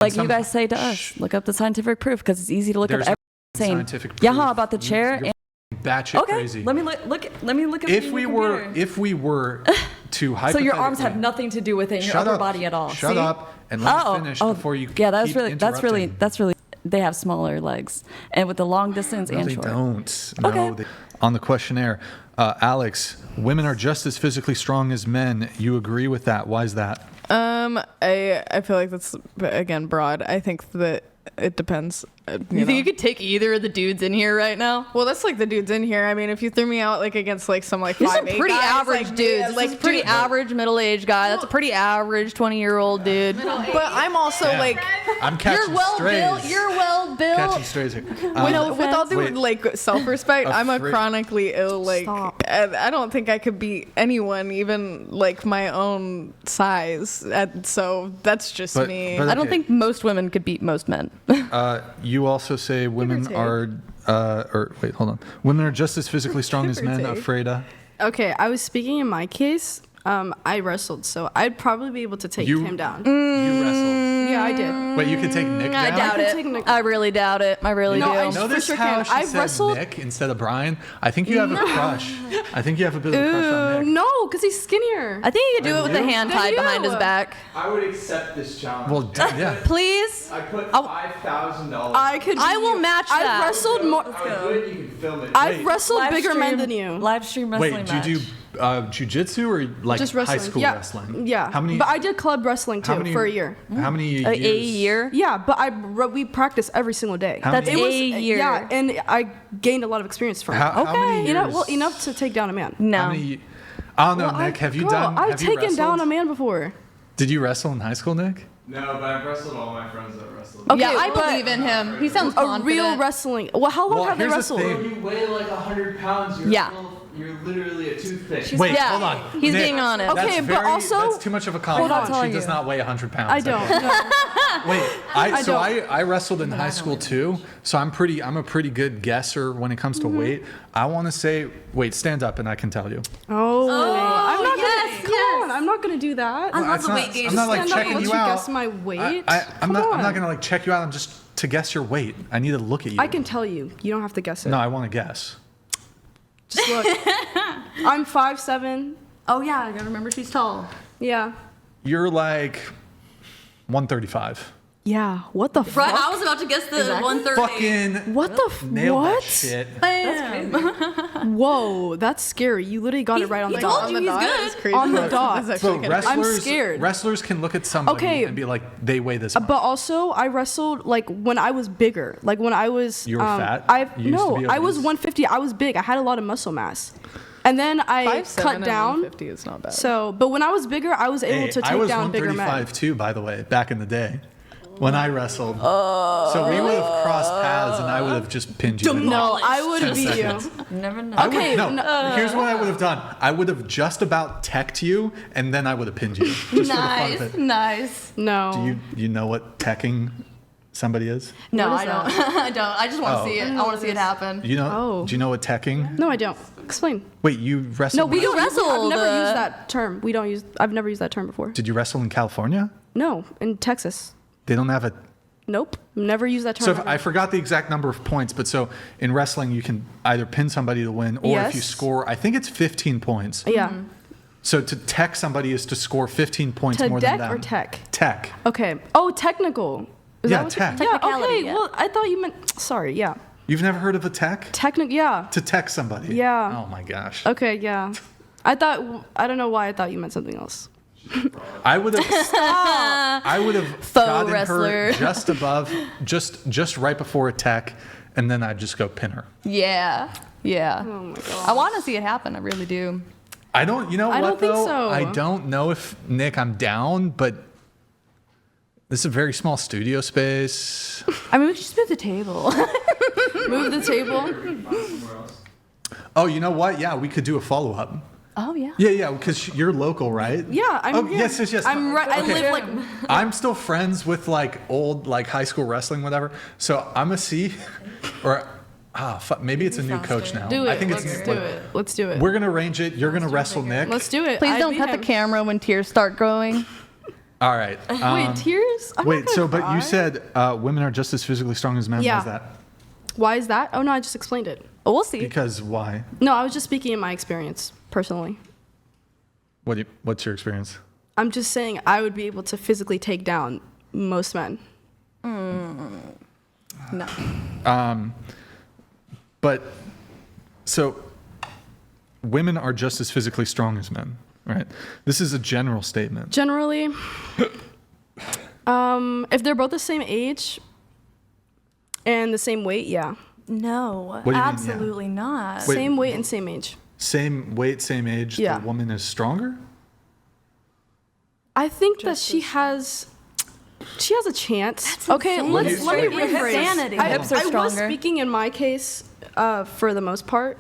Like you guys say to us, look up the scientific proof because it's easy to look up everything. Scientific proof. Yeah, about the chair. You're batshit Okay, crazy. let me look at If we were to hypothetically, so your arms have nothing to do with it in your upper body at all. Shut See? up and let me finish before you. Yeah, that's really. They have smaller legs, and with the long distance and short. They don't. No, Okay. On the questionnaire, Alex, women are just as physically strong as men. You agree with that? Why is that? I feel like that's again broad. I think that it depends. You think you could take either of the dudes in here right now? Well, that's like the dudes in here. I mean, if you threw me out like against like some like These 5'8" are pretty guys, average like, dudes. Like pretty average middle-aged guy. That's a pretty average 20-year-old dude. But I'm also like, I'm catching strays. You're well built. Catching strays here. with all the like self-respect, I'm a Afraid- chronically ill. Like, Stop. and I don't think I could beat anyone, even like my own size. So that's just me. but- I don't Okay. think most women could beat most men. You also say women take. are, hold on. Women are just as physically strong as men. take. Freda. Okay, I was speaking in my case. I wrestled, so I'd probably be able to take him down. You wrestled. Yeah, I did. Wait, you could take Nick down? I doubt can take it. Nick- I really doubt it. I really No, do. I You just- notice for sure how can. she I've said wrestled- Nick instead of Brian? I think you have a crush. I think you have a bit of a crush on Nick. No, because he's skinnier. I think he could do it with the hand Then tied you. behind his back. I would accept this challenge. Well, yeah. Please. I put I'll- $5,000. I will match that. I've wrestled more. I would do it. You can film it. I've wrestled bigger men than you. Live stream wrestling Wait, match. do you do jujitsu or like Just high wrestling. school Yeah. wrestling? Yeah. How many? But I did club wrestling how too many- for a year. How many A years? year? Yeah, but we practice every single day. How That's many- a year. Yeah, and I gained a lot of experience from it. How many You know, years? well, enough to take down a man. No. How many? I don't know, Well, Nick. Have you girl, done? I've have you taken down wrestled? a man before. Did you wrestle in high school, Nick? No, but I've wrestled all my friends that wrestled. Okay, Yeah, I but believe in him. He sounds a confident. real wrestling. Well, how long Well, have they here's the wrestled? thing. You weigh like 100 pounds. Yeah. You're literally a toothpick. Wait, Yeah, hold on. he's Nick, being honest. Okay, that's but also- that's too much of a compliment. on. She does not weigh 100 pounds. I don't. No. Wait, don't. I wrestled in high school too, so I'm a pretty good guesser when it comes to weight. I want to say, wait, stand up and I can tell you. Oh, I'm not yes, gonna. Come on, I'm not gonna do that. I love It's the not- weight game. I'm not like Stand up and checking let you you out. guess my weight. I'm Come not on. gonna like check you out. I'm just to guess your weight. I need to look at you. I can tell you. You don't have to guess it. No, I want to guess. Just look. I'm 5'7". Oh yeah, I gotta remember she's tall. Yeah. You're like 135. Yeah. What the Right, fuck? I was about to guess the 130. Fucking What the nailed that what? shit. Bam. Whoa, that's scary. You literally got it right on he the told dot. you On the he's dot good. is crazy. On the That's dot. actually So kinda- scared. Wrestlers can look at somebody Okay. and be like, they weigh this much. But also, I wrestled like when I was bigger. Like when I was. You were fat? I You used to be I was obese? 150. I was big. I had a lot of muscle mass, and then I 5'7" cut and down. 150 is not bad. So, but when I was bigger, I was able Hey, to I take was down bigger men. 135 too, by the way, back in the day when I wrestled. So we would have crossed paths and I would have just pinned you. in No, like I would 10 beat seconds. you. Never know. I would- Okay, no, here's what I would have done. I would have just about teched you, and then I would have pinned you. Just for the fun of it. Nice. No. Do you know what teching somebody is? No, What I is don't. I don't. I just want to Oh. see it. I want to see it happen. You know? Oh. Do you know what teching? No, I don't. Explain. Wait, you wrestled? No, we You don't. I've wrestled, never used that term. We don't use. I've never used that term before. Did you wrestle in California? No, in Texas. They don't have a. Nope. Never used that term. So if, ever. I forgot the exact number of points, but so in wrestling you can either pin somebody to win, or if you Yes. score, I think it's 15 points. Yeah. So to tech somebody is to score 15 points To more deck than them. or tech? Tech. Okay. Oh, technical. Is Yeah, that what tech. Yeah. Technicality, Okay. yeah. Well, I thought you meant. Sorry. Yeah. You've never heard of a tech? Technical. Yeah. To tech somebody. Yeah. Oh my gosh. Okay. Yeah. I thought. I don't know why I thought you meant something else. I would have. I would have gotten wrestler. her just above, just right before a tech, and then I'd just go pin her. Yeah. Yeah. Oh my god. I want to see it happen. I really do. I don't. You know I what don't think though? so. I don't know if Nick. I'm down, but this is a very small studio space. I mean, we should just move the table. Move the table. Somewhere else. Oh, you know what? Yeah, we could do a follow up. Oh yeah. Yeah, because you're local, right? Yeah. I'm. Oh, yeah. yes. I'm right. I Okay. live like. I'm still friends with like old like high school wrestling, whatever. So I'm gonna see, or fuck, maybe it's a new coach now. Do it. I think Let's it's do it. Let's do it. We're gonna arrange it. You're gonna wrestle Nick. Let's do it. Please I don't beat cut the him. camera when tears start growing. All right. Wait, tears? I'm not Wait. gonna So, but cry. you said women are just as physically strong as men. Yeah. Why is that? Why is that? Oh no, I just explained it. Oh, we'll see. Because why? No, I was just speaking in my experience personally. What's your experience? I'm just saying I would be able to physically take down most men. No. But so women are just as physically strong as men, right? This is a general statement. Generally, if they're both the same age and the same weight, yeah. No, What do you mean, yeah? absolutely not. Wait. Same weight and same age. Same weight, same age. Yeah. The woman is stronger. I think that she has a chance. That's okay, insane. let me Wait, wait, rephrase. insanity. I, Hips are I was stronger. speaking in my case for the most part.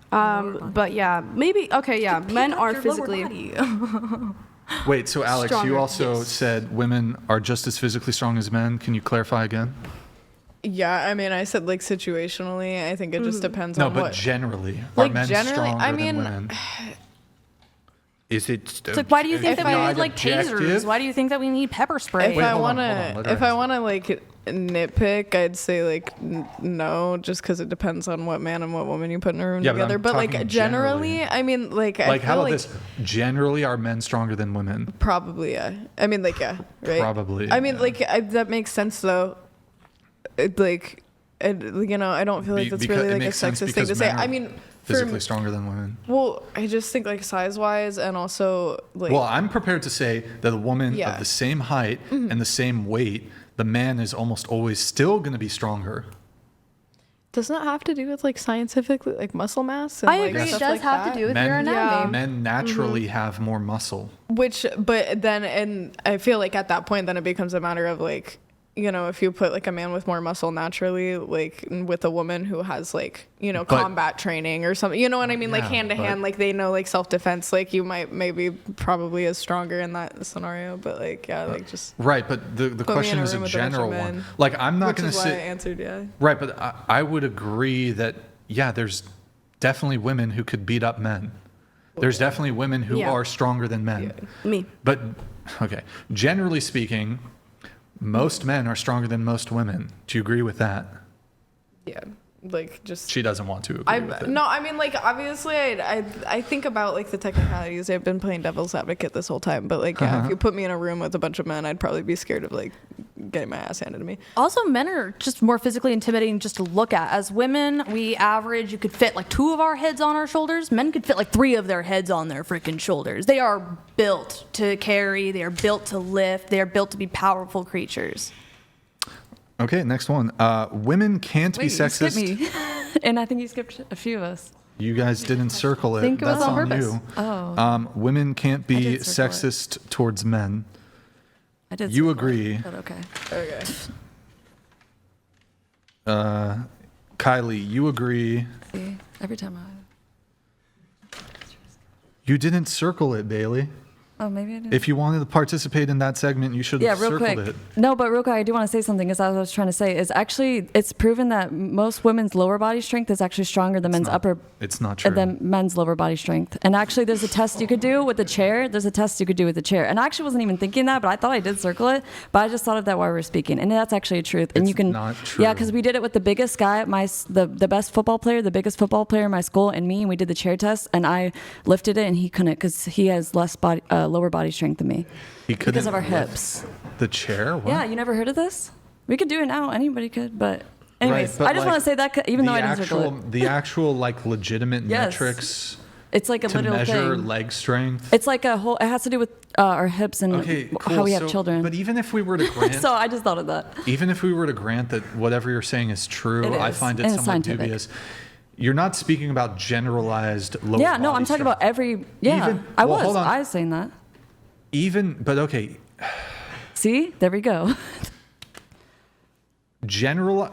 But yeah, maybe okay, yeah, men are physically Wait, so Alex, Stronger, you also yes. said women are just as physically strong as men. Can you clarify again? Yeah, I mean, I said like situationally. I think it just depends No, on but what. generally, are Like, men generally, stronger I than mean, women? Is it? It's like, why do you think that we not need like objective? tasers? Why do you think that we need pepper spray? If Wait, I hold on, wanna, hold on, let her if I answer. wanna like nitpick, I'd say like no, just because it depends on what man and what woman you put in a room Yeah, but I'm together. But like talking generally, generally. I mean, like I Like, feel how about like this? Generally, are men stronger than women? probably yeah. I mean, like yeah, right. Probably, I mean, yeah. like that makes sense though. Like, you know, I don't feel like that's Because really it like a makes sense sexist thing because to say. men are I mean, physically stronger than women. well, I just think like size wise and also like. Well, I'm prepared to say that a woman Yeah. of the same height and the same weight, the man is almost always still going to be stronger. doesn't it have to do with like scientifically like muscle mass? And, I like, agree. It stuff does like have that? to do with your anatomy. Men naturally have more muscle. Which, but then, and I feel like at that point, then it becomes a matter of like, you know, if you put like a man with more muscle naturally, like with a woman who has like, you know, But- combat training or something, you know what I mean? Like Yeah, hand to but- hand, like they know like self defense, like you might maybe probably is stronger in that scenario, but like, yeah, like just. Right, but the Put me in question a is a room with a bunch of general men, one. Like, I'm not Which going is to why I sit. answered, yeah. Right, but I would agree that, yeah, there's definitely women who could beat up men. There's definitely women who Yeah. are stronger than men. Me. But, okay, generally speaking, most men are stronger than most women. Do you agree with that? Yeah. Like just. She doesn't want to agree with it. No, I mean, like, obviously, I think about, like, the technicalities. I've been playing devil's advocate this whole time. But, like, yeah, if you put me in a room with a bunch of men, I'd probably be scared of, like, getting my ass handed to me. Also, men are just more physically intimidating just to look at. As women, we average, you could fit like 2 of our heads on our shoulders. Men could fit like 3 of their heads on their freaking shoulders. They are built to carry, they are built to lift, they are built to be powerful creatures. Okay, next one. Women can't Wait, be you skipped sexist. me. And I think you skipped a few of us. You guys didn't circle it. think it was That's on purpose. you. Oh. Women can't be did circle it. sexist towards men. I did. You circle it, agree. But okay. Okay. Kylie, you agree. See, every time You didn't circle it, Bailey. Oh, maybe I did. If you wanted to participate in that segment, you should Yeah, have real circled quick. it. No, but real quick, I do want to say something because I was trying to say is actually it's proven that most women's lower body strength is actually stronger than men's not- upper It's not true. than men's lower body strength. And actually, there's a test you could do with the chair. There's a test you could do with the chair. And I actually wasn't even thinking that, but I thought I did circle it. But I just thought of that while we were speaking, and that's actually a truth. And It's you can, not true. yeah, because we did it with the biggest guy at the best football player, the biggest football player in my school, and me, and we did the chair test, and I lifted it, and he couldn't because he has less lower body strength than me He because couldn't of our lift hips. The chair? What? Yeah, you never heard of this? We could do it now. Anybody could, but anyways, but I just like, want to say that even though I didn't circle it. The actual like legitimate Yes. metrics It's like a to literal measure thing. leg strength. It's like a whole. It has to do with our hips and Okay, cool. how we have So- children. But even if we were to grant, So I just thought of that. even if we were to grant that whatever you're saying is true, It I is, find it and it's somewhat scientific. dubious. You're not speaking about generalized lower Yeah, no, body I'm talking strength. about every. Yeah, Even- I well, was. hold on. I was saying that. But okay, See, there we go.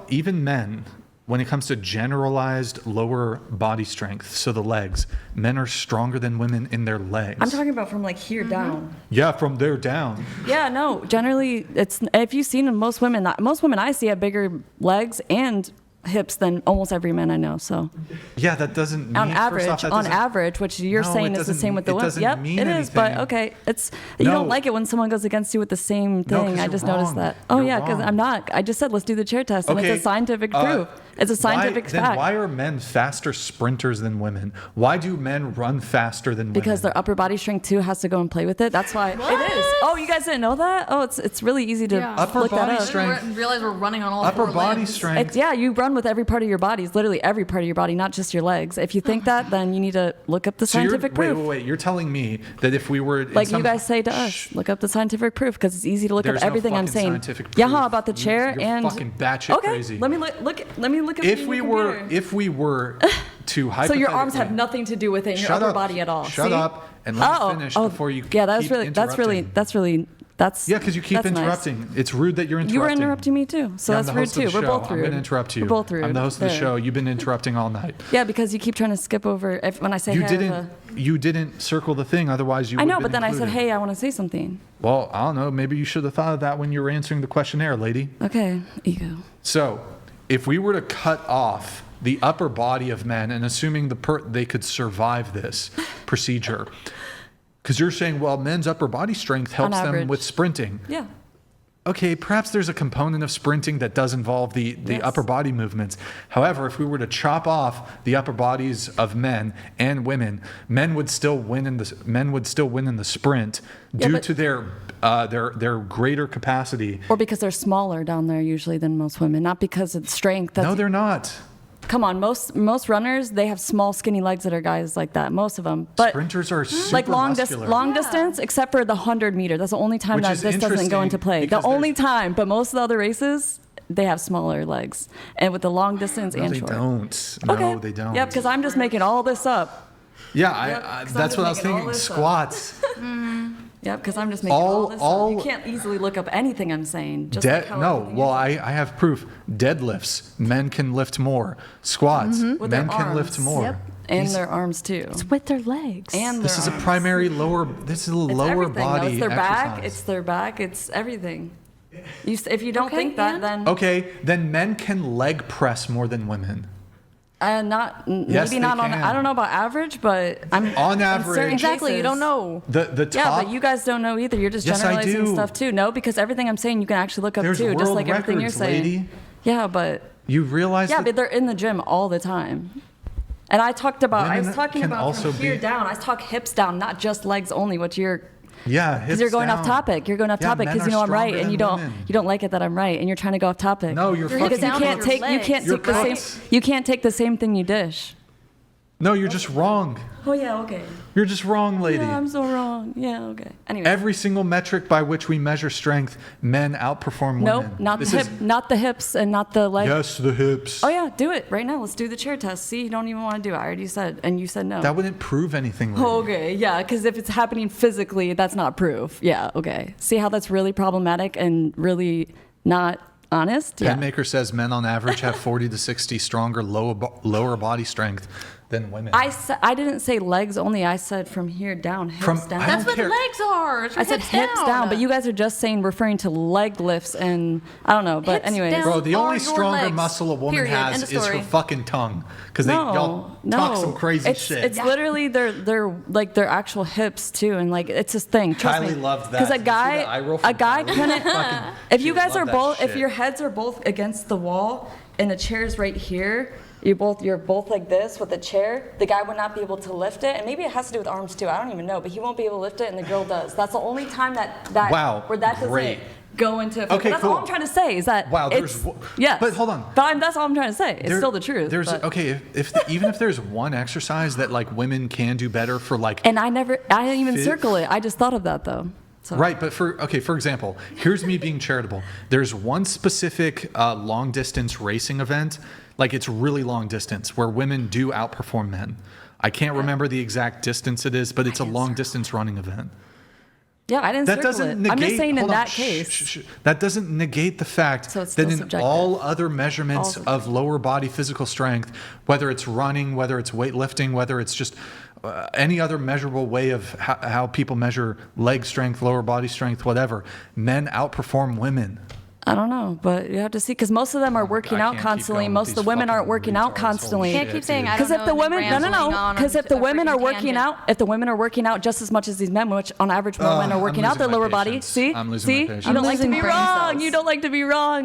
even men, when it comes to generalized lower body strength, so the legs, men are stronger than women in their legs. I'm talking about from like here down. Yeah, from there down. Yeah, no. Generally, it's if you've seen most women I see have bigger legs and hips than almost every man I know. So Yeah, that doesn't mean on first average, off, that on doesn't- average, which you're No, saying it is the doesn't- same with the it women. doesn't Yep, mean it is. But anything. okay, you No. don't like it when someone goes against you with the same No, thing. 'cause I you're just noticed wrong. that. Oh You're yeah, because wrong. I'm not. I just said let's do the chair test, and Okay, it's a scientific proof. It's a scientific then fact. why are men faster sprinters than women? Why do men run faster than women? Because their upper body strength too has to go and play with it. That's why it is. Oh, you guys didn't know that? Oh, it's really easy to Yeah. Upper look that body up. strength. I didn't realize we're running on all upper four body limbs. strength. It's, yeah, you run with every part of your body. It's literally every part of your body, not just your legs. If you think that, then you need to look up the So you're, scientific wait, proof. wait, wait. You're telling me that if we were in Like some, you guys say to us, look up the scientific proof because it's easy to look There's up no everything I'm fucking saying. scientific Yeah, proof. about the chair You're and fucking batshit okay. crazy. Let me look. Let me look at if your we computer. were to So your arms hypothetically- have nothing to do with it in your Shut upper up. body at all. Shut See? up and let me finish before you. Yeah, that's keep really interrupting. that's Yeah, because you keep that's nice. interrupting. It's rude that you're interrupting. You were interrupting me too, so Yeah, I'm that's the rude host of too. the We're show. both I'm rude. gonna interrupt you. We're both rude. I'm the host of the There. show. You've been interrupting all night. Yeah, because you keep trying to skip over when I say You hey. didn't. You didn't circle the thing. Otherwise, you. I would've know, been but then I said, included. hey, I want to say something. Well, I don't know. Maybe you should have thought of that when you were answering the questionnaire, lady. Okay, ego. So, if we were to cut off the upper body of men and assuming they could survive this procedure, because you're saying, well, men's upper body strength helps them average. with sprinting. Yeah. Okay, perhaps there's a component of sprinting that does involve the Yes. upper body movements. However, if we were to chop off the upper bodies of men and women, men would still win in the sprint Yeah, due but- to their greater capacity. Or because they're smaller down there usually than most women, not because of strength. That's, No, they're not. come on, most runners they have small, skinny legs that are guys like that. Most of them, but Sprinters are super like muscular. long distance, except for the 100-meter. That's the only time Which that is this doesn't go interesting into play. The because only there's- time, but most of the other races they have smaller legs, and with the long distance No, and they short. don't. No, Okay. they don't. Yep, because I'm just making all this up. Yeah, Yep, I 'cause I'm that's just what I was making all thinking. this up. Squats. Yep, because I'm just making all this up. You can't easily look up anything I'm saying. Just like how No, everything well, is. I have proof. Deadlifts, men can lift more. Squats, With their men can lift arms. more. Yep. And These- their arms too. With their legs. And This their is a arms. primary lower. This is a It's lower everything, though. body It's their back. exercise. It's their back. It's everything. If you don't Okay, think that, and? then Okay, then men can leg press more than women. Yes, maybe they not on. can. I don't know about average, but I'm On in average. certain Exactly, you cases- don't know. The Yeah, top. but you guys don't know either. You're just Yes, I generalizing do. stuff too. No, because everything I'm saying you can actually look up There's too, just world like everything you're records, saying. lady. Yeah, but You realize yeah, that but they're in the gym all the time. And I talked about. I Women was talking can about also from here be- down. I talk hips down, not just legs only. What you're yeah, because you're going off topic. You're going off topic because you know I'm right, and you don't like it that I'm right, and you're trying to go off topic. No, you're Your fucking. because you down can't with your take you legs. can't You're take the cooked. same you can't take the same thing you dish. No, you're just wrong. Oh yeah, okay. You're just wrong, lady. Yeah, I'm so wrong. Yeah, okay. Anyway. Every single metric by which we measure strength, men outperform Nope, women. not This the is- hip, not the hips, and not the legs. Yes, the hips. Oh yeah, do it right now. Let's do the chair test. See, you don't even want to do it. I already said, and you said no. That wouldn't prove anything. Lady. Okay, yeah, because if it's happening physically, that's not proof. Yeah, okay. See how that's really problematic and really not honest? Yeah. Penmaker says men on average have 40 to 60 stronger lower body strength than women. I didn't say legs only. I said from here down, hips From- down. I That's don't what care. legs are. It's I said hips down, but you guys are just saying referring to leg lifts, and I don't know. But Hips anyways, down. Bro, the on only your stronger legs. muscle a woman Period. End has of is her story. fucking tongue. Because y'all no, talk some crazy it's, shit. It's literally their like their actual hips too, and like it's this thing. Trust Kylie me. loved that. Because Did you see that eye roll from a guy Kylie? couldn't. Fucking- If she you guys loved are that both, if shit. your heads are both against the wall and the chair's right here, you're both like this with the chair. The guy would not be able to lift it, and maybe it has to do with arms too. I don't even know, but he won't be able to lift it, and the girl does. That's the only time that Wow, where that doesn't great. go into. Okay, that's cool. all I'm trying to say is that Wow, it's there's yes. But hold on. But that's all I'm trying to say. It's still the truth. There's but- okay even if there's one exercise that like women can do better for like And I didn't even Fit- circle it. I just thought of that though. So. right, but for example, here's me being charitable. There's one specific long distance racing event, like it's really long distance, where women do outperform men. I can't remember the exact distance it is, but it's a long distance running event. Yeah, I didn't That circle doesn't it. negate. I'm just saying in hold on, that shh, case. shh, shh. That doesn't negate the fact So it's that still in subjective. all other measurements of lower body physical strength, whether it's running, whether it's weightlifting, whether it's just any other measurable way of how people measure leg strength, lower body strength, whatever, men outperform women. I don't know, but you have to see because most of them are working I out can't keep constantly. going Most with of the these women aren't fucking working out retards. Holy constantly. Can't shit, keep saying dude. I Because don't if know. the and women, then no, rambling no, on because if the a women are freaking working tangent. out, if the women are working out just as much as these men, which on average more men are I'm working out losing their my lower body. patience. See, I'm losing my see, patience. you don't like to losing be brain wrong. cells. You don't like to be wrong.